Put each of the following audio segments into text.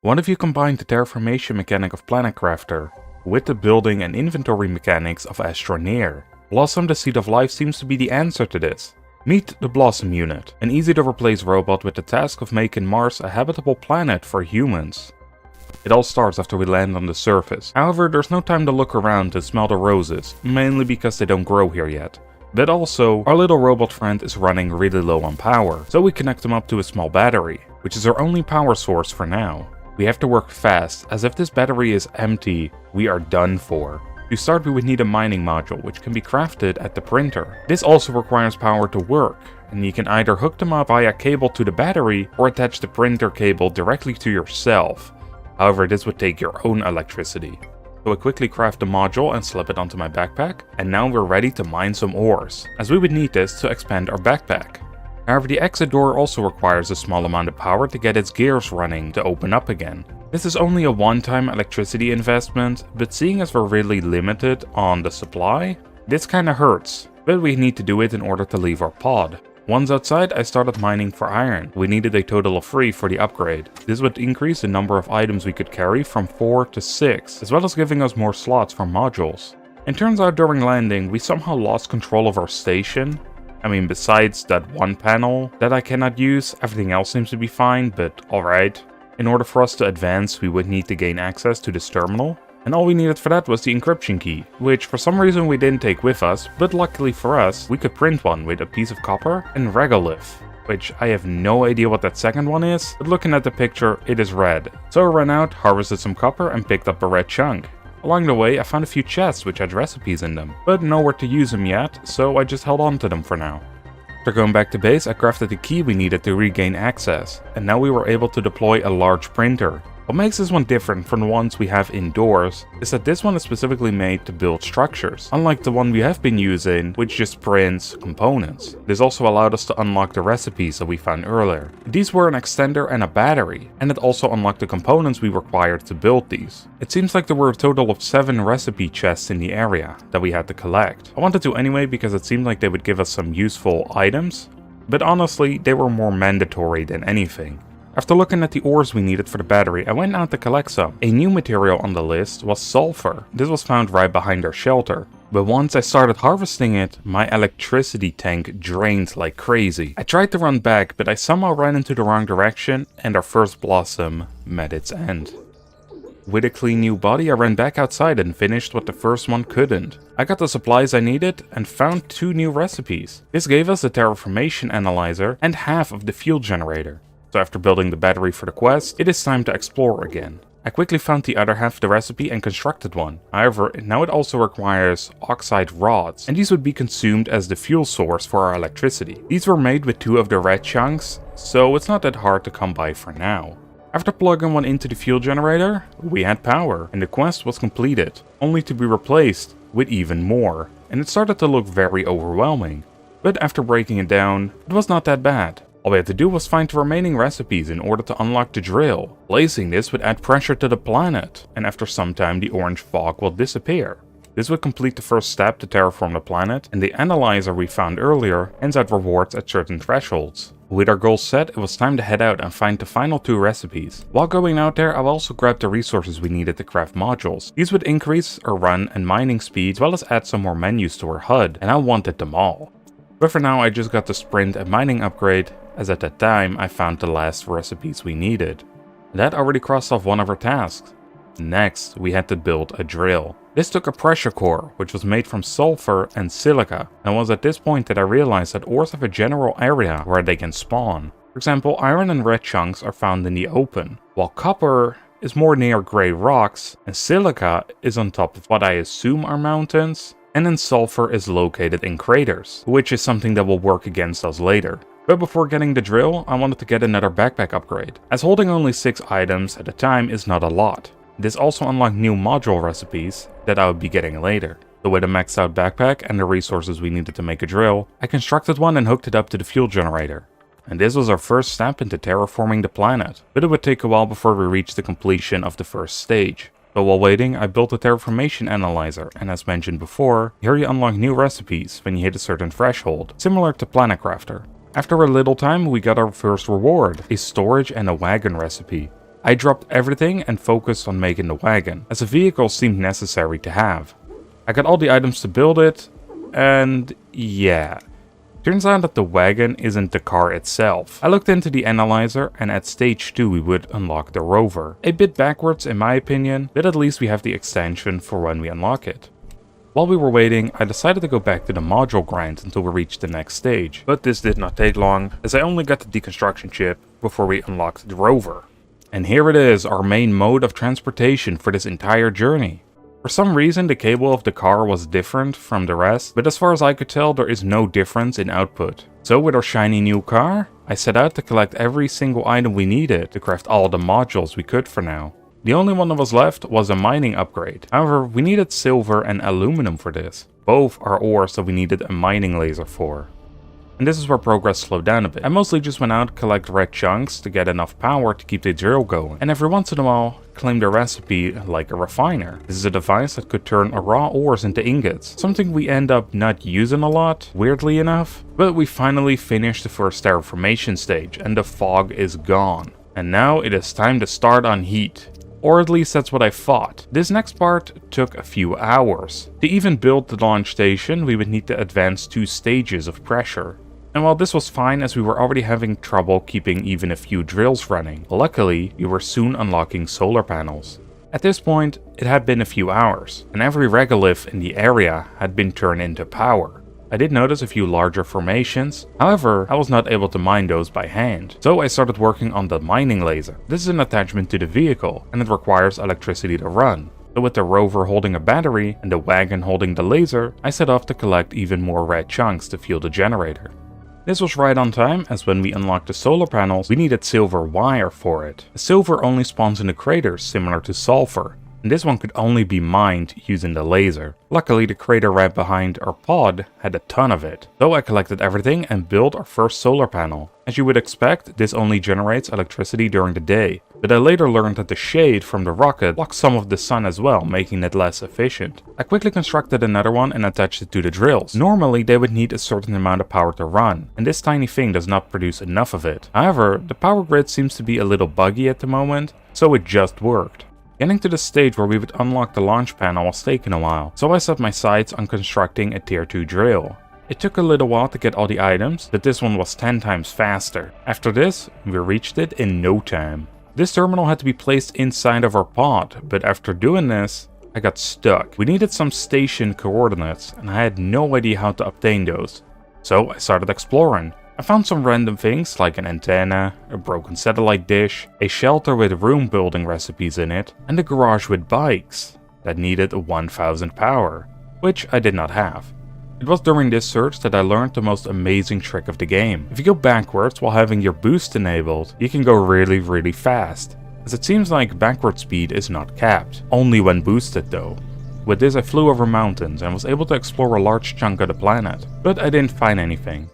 What if you combine the terraformation mechanic of Planet Crafter with the building and inventory mechanics of Astroneer? Blossom the Seed of Life seems to be the answer to this. Meet the Blossom unit, an easy to replace robot with the task of making Mars a habitable planet for humans. It all starts after we land on the surface. However, there's no time to look around and smell the roses, mainly because they don't grow here yet. But also, our little robot friend is running really low on power, so we connect him up to a small battery, which is our only power source for now. We have to work fast, as if this battery is empty, we are done for. To start, we would need a mining module, which can be crafted at the printer. This also requires power to work, and you can either hook them up via cable to the battery or attach the printer cable directly to yourself. However, this would take your own electricity. So I quickly craft the module and slip it onto my backpack, and now we're ready to mine some ores, as we would need this to expand our backpack. However, the exit door also requires a small amount of power to get its gears running to open up again. This is only a one-time electricity investment, but seeing as we're really limited on the supply, this kinda hurts, but we need to do it in order to leave our pod. Once outside, I started mining for iron. We needed a total of 3 for the upgrade. This would increase the number of items we could carry from 4 to 6, as well as giving us more slots for modules. It turns out during landing, we somehow lost control of our station. I mean, besides that one panel that I cannot use, everything else seems to be fine, but alright. In order for us to advance, we would need to gain access to this terminal, and all we needed for that was the encryption key, which for some reason we didn't take with us, but luckily for us, we could print one with a piece of copper and regolith, which I have no idea what that second one is, but looking at the picture, it is red. So I ran out, harvested some copper, and picked up a red chunk. Along the way, I found a few chests which had recipes in them, but nowhere to use them yet, so I just held on to them for now. After going back to base, I crafted the key we needed to regain access, and now we were able to deploy a large printer. What makes this one different from the ones we have indoors is that this one is specifically made to build structures, unlike the one we have been using, which just prints components. This also allowed us to unlock the recipes that we found earlier. These were an extender and a battery, and it also unlocked the components we required to build these. It seems like there were a total of 7 recipe chests in the area that we had to collect. I wanted to anyway because it seemed like they would give us some useful items, but honestly, they were more mandatory than anything. After looking at the ores we needed for the battery, I went out to collect some. A new material on the list was sulfur. This was found right behind our shelter. But once I started harvesting it, my electricity tank drained like crazy. I tried to run back, but I somehow ran into the wrong direction, and our first blossom met its end. With a clean new body, I ran back outside and finished what the first one couldn't. I got the supplies I needed and found 2 new recipes. This gave us the terraformation analyzer and half of the fuel generator. So after building the battery for the quest, it is time to explore again. I quickly found the other half of the recipe and constructed one. However, now it also requires oxide rods, and these would be consumed as the fuel source for our electricity. These were made with 2 of the red chunks, so it's not that hard to come by for now. After plugging one into the fuel generator, we had power, and the quest was completed, only to be replaced with even more, and it started to look very overwhelming. But after breaking it down, it was not that bad. All we had to do was find the remaining recipes in order to unlock the drill. Placing this would add pressure to the planet, and after some time the orange fog will disappear. This would complete the first step to terraform the planet, and the analyzer we found earlier hands out rewards at certain thresholds. With our goals set, it was time to head out and find the final 2 recipes. While going out there, I also grabbed the resources we needed to craft modules. These would increase our run and mining speed, as well as add some more menus to our HUD, and I wanted them all. But for now, I just got the sprint and mining upgrade, as at that time I found the last recipes we needed. That already crossed off one of our tasks. Next, we had to build a drill. This took a pressure core, which was made from sulfur and silica, and it was at this point that I realized that ores have a general area where they can spawn. For example, iron and red chunks are found in the open, while copper is more near grey rocks, and silica is on top of what I assume are mountains, and then sulfur is located in craters, which is something that will work against us later. But before getting the drill, I wanted to get another backpack upgrade, as holding only 6 items at a time is not a lot. This also unlocked new module recipes that I would be getting later. So with a maxed out backpack and the resources we needed to make a drill, I constructed one and hooked it up to the fuel generator. And this was our first step into terraforming the planet, but it would take a while before we reached the completion of the first stage. But while waiting, I built a terraformation analyzer, and as mentioned before, here you unlock new recipes when you hit a certain threshold, similar to Planet Crafter. After a little time, we got our first reward, a storage and a wagon recipe. I dropped everything and focused on making the wagon, as a vehicle seemed necessary to have. I got all the items to build it, and yeah. Turns out that the wagon isn't the car itself. I looked into the analyzer, and at stage 2 we would unlock the rover. A bit backwards in my opinion, but at least we have the extension for when we unlock it. While we were waiting, I decided to go back to the module grind until we reached the next stage. But this did not take long, as I only got the deconstruction chip before we unlocked the rover. And here it is, our main mode of transportation for this entire journey. For some reason the cable of the car was different from the rest, but as far as I could tell there is no difference in output. So with our shiny new car, I set out to collect every single item we needed to craft all the modules we could for now. The only one that was left was a mining upgrade. However, we needed silver and aluminum for this. Both are ores that we needed a mining laser for. And this is where progress slowed down a bit. I mostly just went out to collect red chunks to get enough power to keep the drill going. And every once in a while, claim the recipe like a refiner. This is a device that could turn raw ores into ingots. Something we end up not using a lot, weirdly enough. But we finally finished the first terraformation stage and the fog is gone. And now it is time to start on heat. Or at least that's what I thought. This next part took a few hours. To even build the launch station, we would need to advance 2 stages of pressure. And while this was fine as we were already having trouble keeping even a few drills running, luckily we were soon unlocking solar panels. At this point, it had been a few hours, and every regolith in the area had been turned into power. I did notice a few larger formations, however, I was not able to mine those by hand, so I started working on the mining laser. This is an attachment to the vehicle, and it requires electricity to run. So with the rover holding a battery and the wagon holding the laser, I set off to collect even more red chunks to fuel the generator. This was right on time, as when we unlocked the solar panels, we needed silver wire for it. Silver only spawns in the craters, similar to sulfur. And this one could only be mined using the laser. Luckily the crater right behind our pod had a ton of it. So I collected everything and built our first solar panel. As you would expect, this only generates electricity during the day. But I later learned that the shade from the rocket blocks some of the sun as well, making it less efficient. I quickly constructed another one and attached it to the drills. Normally they would need a certain amount of power to run, and this tiny thing does not produce enough of it. However, the power grid seems to be a little buggy at the moment, so it just worked. Getting to the stage where we would unlock the launch panel was taking a while, so I set my sights on constructing a tier 2 drill. It took a little while to get all the items, but this one was 10 times faster. After this, we reached it in no time. This terminal had to be placed inside of our pod, but after doing this, I got stuck. We needed some station coordinates, and I had no idea how to obtain those. So I started exploring. I found some random things like an antenna, a broken satellite dish, a shelter with room building recipes in it, and a garage with bikes that needed 1000 power, which I did not have. It was during this search that I learned the most amazing trick of the game. If you go backwards while having your boost enabled, you can go really fast, as it seems like backward speed is not capped, only when boosted though. With this I flew over mountains and was able to explore a large chunk of the planet, but I didn't find anything.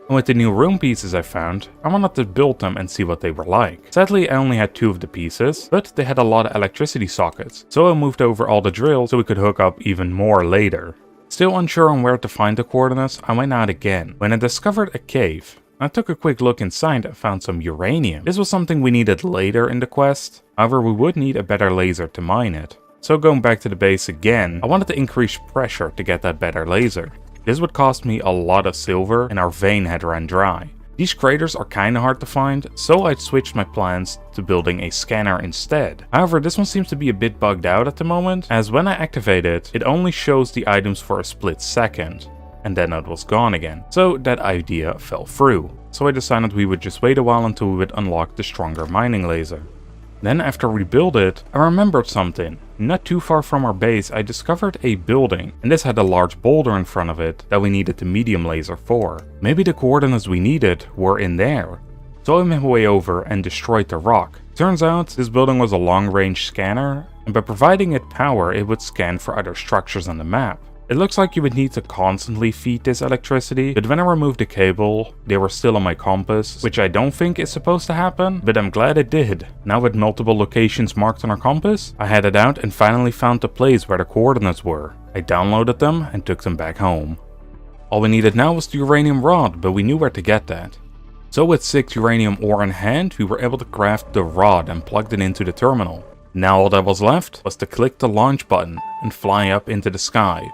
And with the new room pieces I found, I wanted to build them and see what they were like. Sadly, I only had 2 of the pieces, but they had a lot of electricity sockets, so I moved over all the drills so we could hook up even more later. Still unsure on where to find the coordinates, I went out again, when I discovered a cave. I took a quick look inside and found some uranium. This was something we needed later in the quest, however we would need a better laser to mine it. So going back to the base again, I wanted to increase pressure to get that better laser. This would cost me a lot of silver and our vein had run dry. These craters are kinda hard to find, so I switched my plans to building a scanner instead. However, this one seems to be a bit bugged out at the moment, as when I activate it, it only shows the items for a split second, and then it was gone again. So that idea fell through. So I decided we would just wait a while until we would unlock the stronger mining laser. Then after we built it, I remembered something. Not too far from our base, I discovered a building, and this had a large boulder in front of it that we needed the medium laser for. Maybe the coordinates we needed were in there. So I made my way over and destroyed the rock. Turns out, this building was a long-range scanner, and by providing it power, it would scan for other structures on the map. It looks like you would need to constantly feed this electricity, but when I removed the cable, they were still on my compass, which I don't think is supposed to happen, but I'm glad it did. Now with multiple locations marked on our compass, I headed out and finally found the place where the coordinates were. I downloaded them and took them back home. All we needed now was the uranium rod, but we knew where to get that. So with 6 uranium ore in hand, we were able to craft the rod and plugged it into the terminal. Now all that was left was to click the launch button and fly up into the sky.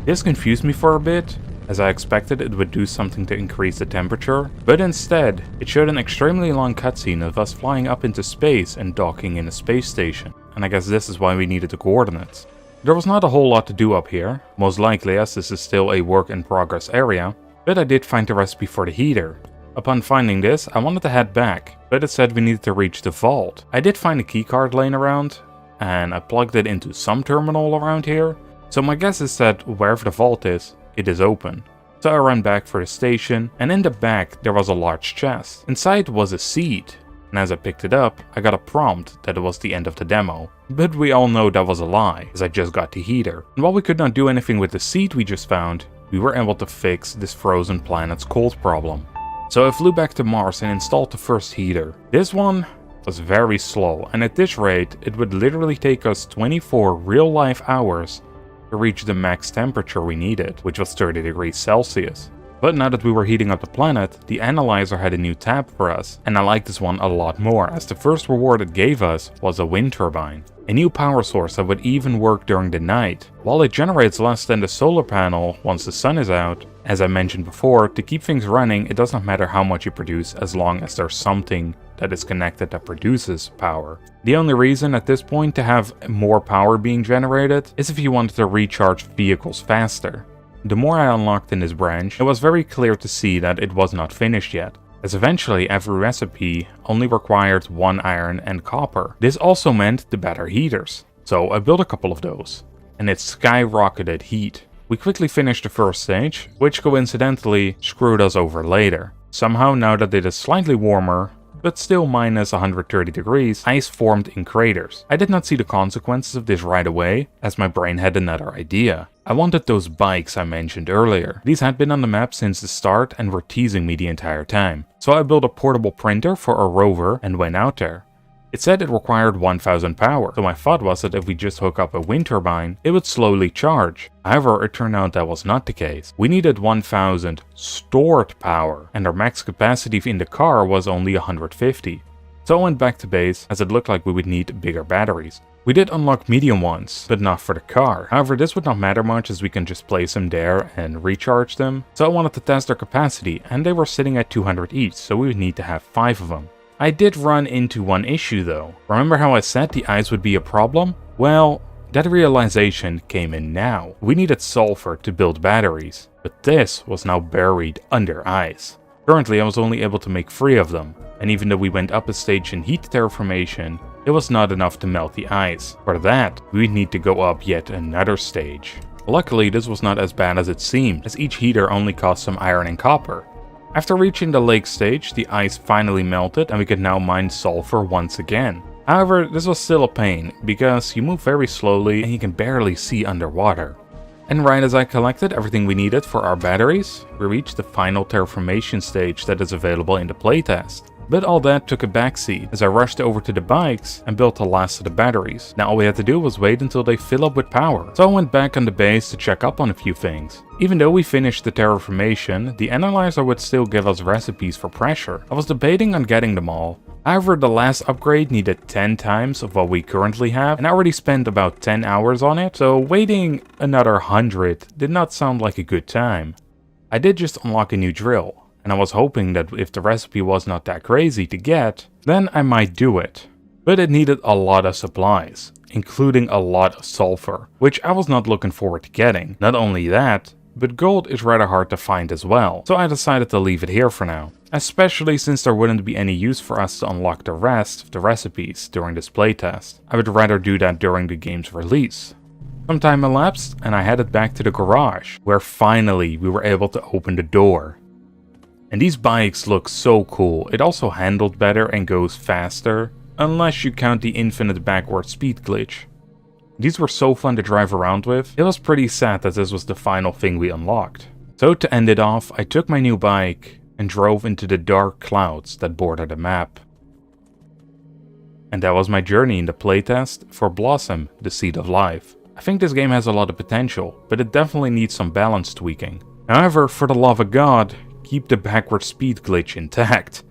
This confused me for a bit, as I expected it would do something to increase the temperature, but instead, it showed an extremely long cutscene of us flying up into space and docking in a space station, and I guess this is why we needed the coordinates. There was not a whole lot to do up here, most likely as this is still a work in progress area, but I did find the recipe for the heater. Upon finding this, I wanted to head back, but it said we needed to reach the vault. I did find a keycard laying around, and I plugged it into some terminal around here, so my guess is that wherever the vault is, it is open. So I ran back for the station, and in the back there was a large chest. Inside was a seed, and as I picked it up, I got a prompt that it was the end of the demo. But we all know that was a lie, as I just got the heater. And while we could not do anything with the seed we just found, we were able to fix this frozen planet's cold problem. So I flew back to Mars and installed the first heater. This one was very slow, and at this rate, it would literally take us 24 real-life hours to reach the max temperature we needed, which was 30 degrees Celsius. But now that we were heating up the planet, the analyzer had a new tab for us, and I liked this one a lot more, as the first reward it gave us was a wind turbine. A new power source that would even work during the night. While it generates less than the solar panel once the sun is out, as I mentioned before, to keep things running it does not matter how much you produce as long as there's something that is connected that produces power. The only reason at this point to have more power being generated is if you wanted to recharge vehicles faster. The more I unlocked in this branch, it was very clear to see that it was not finished yet, as eventually every recipe only required 1 iron and copper. This also meant the better heaters, so I built a couple of those, and it skyrocketed heat. We quickly finished the first stage, which coincidentally screwed us over later. Somehow, now that it is slightly warmer, but still minus 130 degrees, ice formed in craters. I did not see the consequences of this right away, as my brain had another idea. I wanted those bikes I mentioned earlier. These had been on the map since the start and were teasing me the entire time. So I built a portable printer for a rover and went out there. It said it required 1000 power, so my thought was that if we just hook up a wind turbine, it would slowly charge. However, it turned out that was not the case. We needed 1000 stored power, and our max capacity in the car was only 150. So I went back to base, as it looked like we would need bigger batteries. We did unlock medium ones, but not for the car. However, this would not matter much as we can just place them there and recharge them. So I wanted to test their capacity, and they were sitting at 200 each, so we would need to have 5 of them. I did run into one issue though. Remember how I said the ice would be a problem? Well, that realization came in now. We needed sulfur to build batteries, but this was now buried under ice. Currently I was only able to make 3 of them, and even though we went up a stage in heat terraformation, it was not enough to melt the ice. For that, we would need to go up yet another stage. Luckily this was not as bad as it seemed, as each heater only cost some iron and copper. After reaching the lake stage, the ice finally melted and we could now mine sulfur once again. However, this was still a pain, because you move very slowly and you can barely see underwater. And right as I collected everything we needed for our batteries, we reached the final terraformation stage that is available in the playtest. But all that took a backseat as I rushed over to the bikes and built the last of the batteries. Now all we had to do was wait until they fill up with power. So I went back on the base to check up on a few things. Even though we finished the terraformation, the analyzer would still give us recipes for pressure. I was debating on getting them all. However, the last upgrade needed 10 times of what we currently have, and I already spent about 10 hours on it, so waiting another 100 did not sound like a good time. I did just unlock a new drill, and I was hoping that if the recipe was not that crazy to get, then I might do it. But it needed a lot of supplies, including a lot of sulfur, which I was not looking forward to getting. Not only that, but gold is rather hard to find as well, so I decided to leave it here for now. Especially since there wouldn't be any use for us to unlock the rest of the recipes during this playtest. I would rather do that during the game's release. Some time elapsed and I headed back to the garage, where finally we were able to open the door. And these bikes look so cool. It also handled better and goes faster, unless you count the infinite backward speed glitch. These were so fun to drive around with. It was pretty sad that this was the final thing we unlocked. So to end it off, I took my new bike and drove into the dark clouds that border the map. And that was my journey in the playtest for Blossom, the Seed of Life. I think this game has a lot of potential, but it definitely needs some balance tweaking. However, for the love of God, keep the backward speed glitch intact,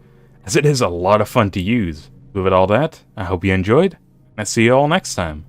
as it is a lot of fun to use. But with all that, I hope you enjoyed, and see you all next time.